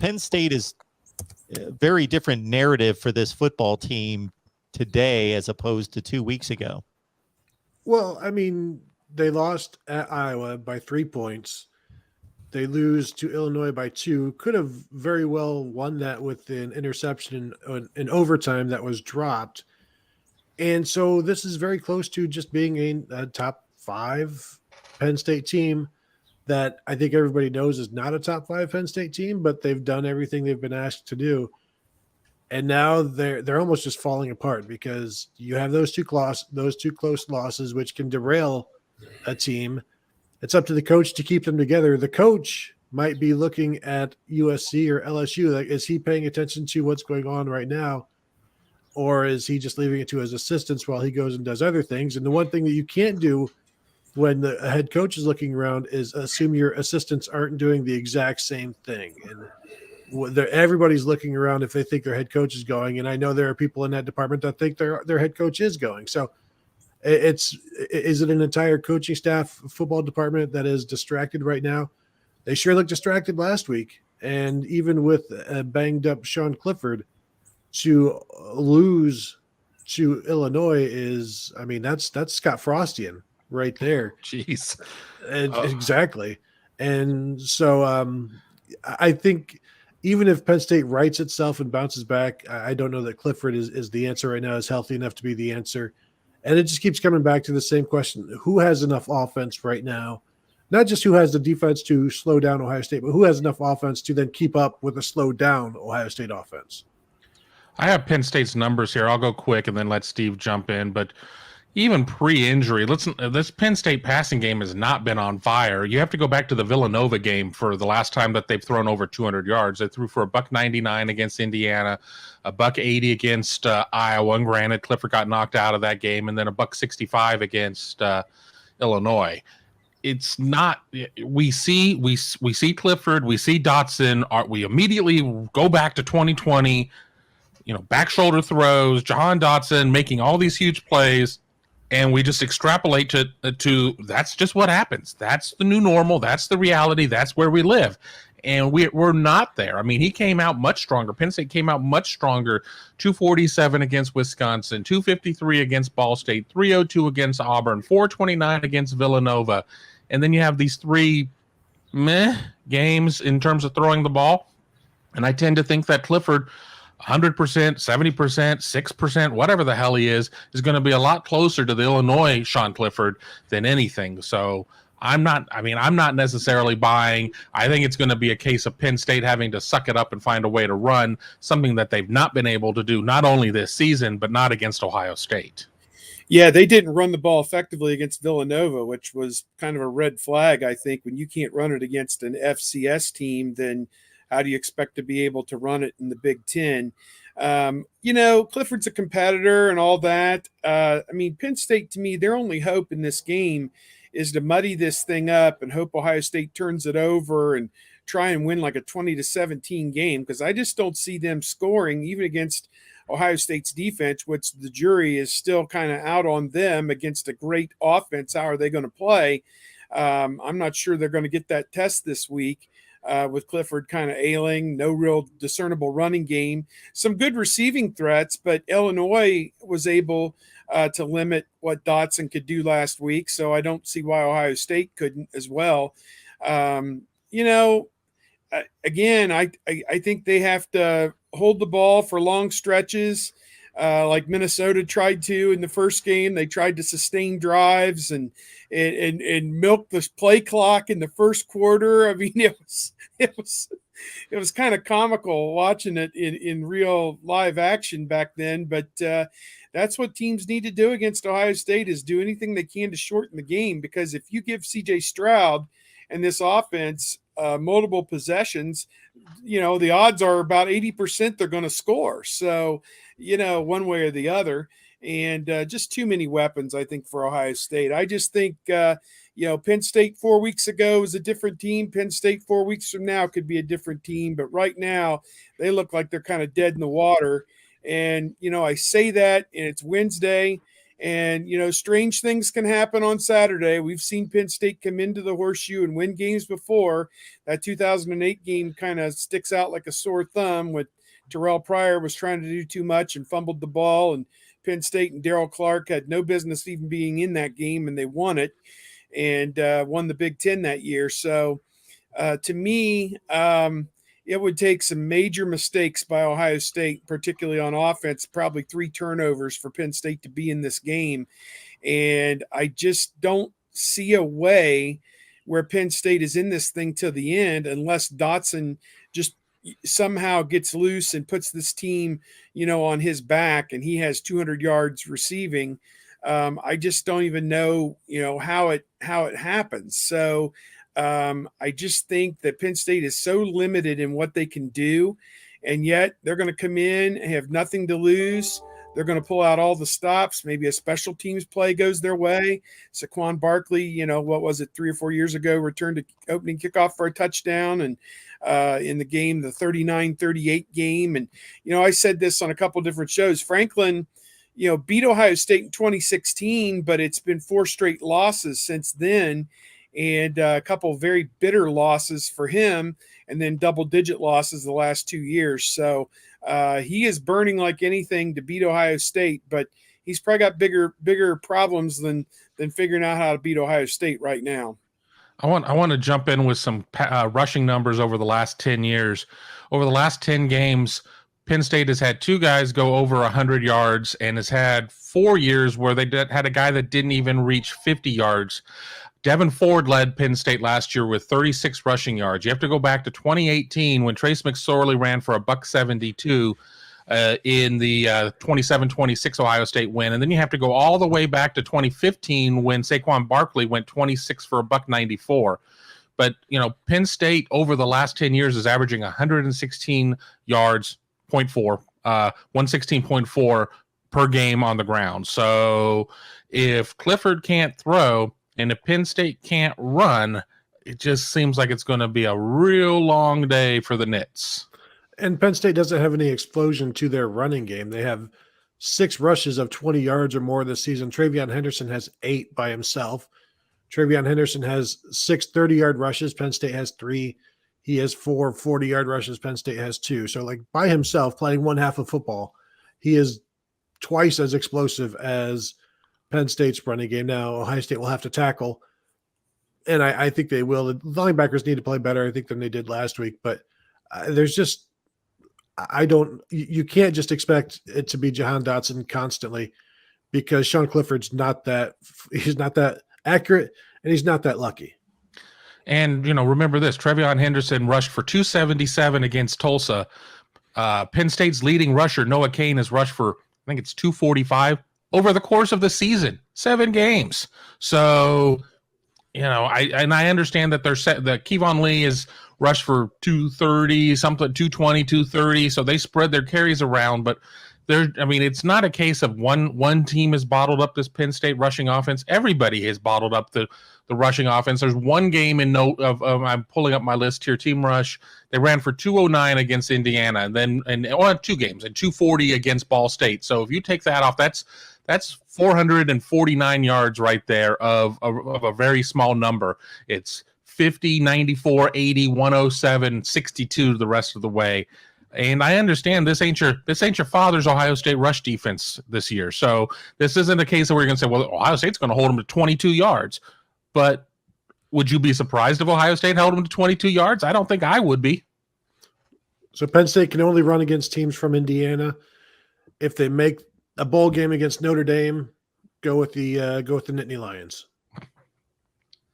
Penn State is a very different narrative for this football team today as opposed to 2 weeks ago. Well, I mean, they lost at Iowa by 3 points. They lose to Illinois by 2. Could have very well won that with an interception in overtime that was dropped. And so this is very close to just being a top 5 Penn State team that I think everybody knows is not a top 5 Penn State team, but they've done everything they've been asked to do. And now they're almost just falling apart because you have those two close losses, which can derail a team. It's up to the coach to keep them together. The coach might be looking at USC or LSU. Like, is he paying attention to what's going on right now? Or is he just leaving it to his assistants while he goes and does other things? And the one thing that you can't do when the head coach is looking around is assume your assistants aren't doing the exact same thing. And everybody's looking around if they think their head coach is going. And I know there are people in that department that think their head coach is going. So is it an entire coaching staff football department that is distracted right now? They sure looked distracted last week. And even with a banged up Sean Clifford, to lose to Illinois that's Scott Frostian right there. Jeez. Exactly. And so I think even if Penn State rights itself and bounces back, I don't know that Clifford is the answer right now, is healthy enough to be the answer. And it just keeps coming back to the same question. Who has enough offense right now? Not just who has the defense to slow down Ohio State, but who has enough offense to then keep up with a slowed down Ohio State offense? I have Penn State's numbers here. I'll go quick and then let Steve jump in. But even pre-injury, this Penn State passing game has not been on fire. You have to go back to the Villanova game for the last time that they've thrown over 200 yards. They threw for $199 against Indiana, $180 against Iowa. And granted, Clifford got knocked out of that game, and then $165 against Illinois. It's not. We see Clifford, we see Dotson. We immediately go back to 2020. Back shoulder throws, Jahan Dotson making all these huge plays. And we just extrapolate to that's just what happens. That's the new normal. That's the reality. That's where we live. And we're not there. I mean, he came out much stronger. Penn State came out much stronger. 247 against Wisconsin, 253 against Ball State, 302 against Auburn, 429 against Villanova. And then you have these 3 meh games in terms of throwing the ball. And I tend to think that Clifford, 100%, 70%, 6%, whatever the hell he is going to be a lot closer to the Illinois Sean Clifford than anything. So I'm not necessarily buying. I think it's going to be a case of Penn State having to suck it up and find a way to run, something that they've not been able to do, not only this season, but not against Ohio State. Yeah, they didn't run the ball effectively against Villanova, which was kind of a red flag, I think. When you can't run it against an FCS team, then how do you expect to be able to run it in the Big Ten? Clifford's a competitor and all that. Penn State, to me, their only hope in this game is to muddy this thing up and hope Ohio State turns it over and try and win like a 20-17 game, because I just don't see them scoring even against Ohio State's defense, which the jury is still kind of out on them against a great offense. How are they going to play? I'm not sure they're going to get that test this week. With Clifford kind of ailing, no real discernible running game, some good receiving threats, but Illinois was able to limit what Dotson could do last week. So I don't see why Ohio State couldn't as well. Again, I think they have to hold the ball for long stretches. Like Minnesota tried to in the first game. They tried to sustain drives and milk the play clock in the first quarter. I mean, it was kind of comical watching it in real live action back then. But that's what teams need to do against Ohio State, is do anything they can to shorten the game. Because if you give CJ Stroud and this offense multiple possessions, the odds are about 80% they're going to score. So, one way or the other, and just too many weapons, I think, for Ohio State. I just think, Penn State 4 weeks ago was a different team. Penn State 4 weeks from now could be a different team. But right now, they look like they're kind of dead in the water. And, I say that, and it's Wednesday, And, strange things can happen on Saturday. We've seen Penn State come into the Horseshoe and win games before. That 2008 game kind of sticks out like a sore thumb with Terrell Pryor was trying to do too much and fumbled the ball, and Penn State and Darrell Clark had no business even being in that game, and they won it and won the Big Ten that year. So to me, it would take some major mistakes by Ohio State, particularly on offense, probably 3 turnovers for Penn State to be in this game. And I just don't see a way where Penn State is in this thing till the end unless Dotson just somehow gets loose and puts this team, on his back, and he has 200 yards receiving. I just don't even know, how it happens. So I just think that Penn State is so limited in what they can do, and yet they're going to come in and have nothing to lose. They're going to pull out all the stops. Maybe a special teams play goes their way. Saquon Barkley, what was it, 3 or 4 years ago, returned to opening kickoff for a touchdown, and in the game, the 39-38 game. And, I said this on a couple of different shows. Franklin, beat Ohio State in 2016, but it's been 4 straight losses since then, and a couple of very bitter losses for him, and then double-digit losses the last 2 years. So he is burning like anything to beat Ohio State, but he's probably got bigger problems than figuring out how to beat Ohio State right now. I want to jump in with some rushing numbers over the last 10 years. Over the last 10 games, Penn State has had 2 guys go over 100 yards and has had 4 years where they had a guy that didn't even reach 50 yards. Devin Ford led Penn State last year with 36 rushing yards. You have to go back to 2018 when Trace McSorley ran for $172 in the 27-26 Ohio State win. And then you have to go all the way back to 2015 when Saquon Barkley went 26 for $194. But, Penn State over the last 10 years is averaging 116 yards, 116.4 per game on the ground. So if Clifford can't throw and if Penn State can't run, it just seems like it's going to be a real long day for the Knits. And Penn State doesn't have any explosion to their running game. They have 6 rushes of 20 yards or more this season. Travion Henderson has 8 by himself. Travion Henderson has 6 30-yard rushes. Penn State has 3. He has 4 40-yard rushes. Penn State has 2. So, by himself, playing one half of football, he is twice as explosive as Penn State's running game. Now, Ohio State will have to tackle, and I think they will. The linebackers need to play better, I think, than they did last week. But there's just you can't just expect it to be Jahan Dotson constantly, because Sean Clifford's he's not that accurate, and he's not that lucky. And, remember this, Travion Henderson rushed for 277 against Tulsa. Penn State's leading rusher, Noah Cain, has rushed for, I think it's 245 over the course of the season, 7 games. So, I understand that that Kevon Lee is rushed for 230, something 220, 230. So they spread their carries around, but it's not a case of one team has bottled up this Penn State rushing offense. Everybody has bottled up the rushing offense. There's one game in note of I'm pulling up my list here. Team rush, they ran for 209 against Indiana, and then 2 games and 240 against Ball State. So if you take that off, that's 449 yards right there of a very small number. It's 50, 94, 80, 107, 62 the rest of the way. And I understand this ain't your father's Ohio State rush defense this year. So this isn't a case where you're going to say, well, Ohio State's going to hold them to 22 yards. But would you be surprised if Ohio State held them to 22 yards? I don't think I would be. So Penn State can only run against teams from Indiana. If they make a bowl game against Notre Dame, go with the Nittany Lions.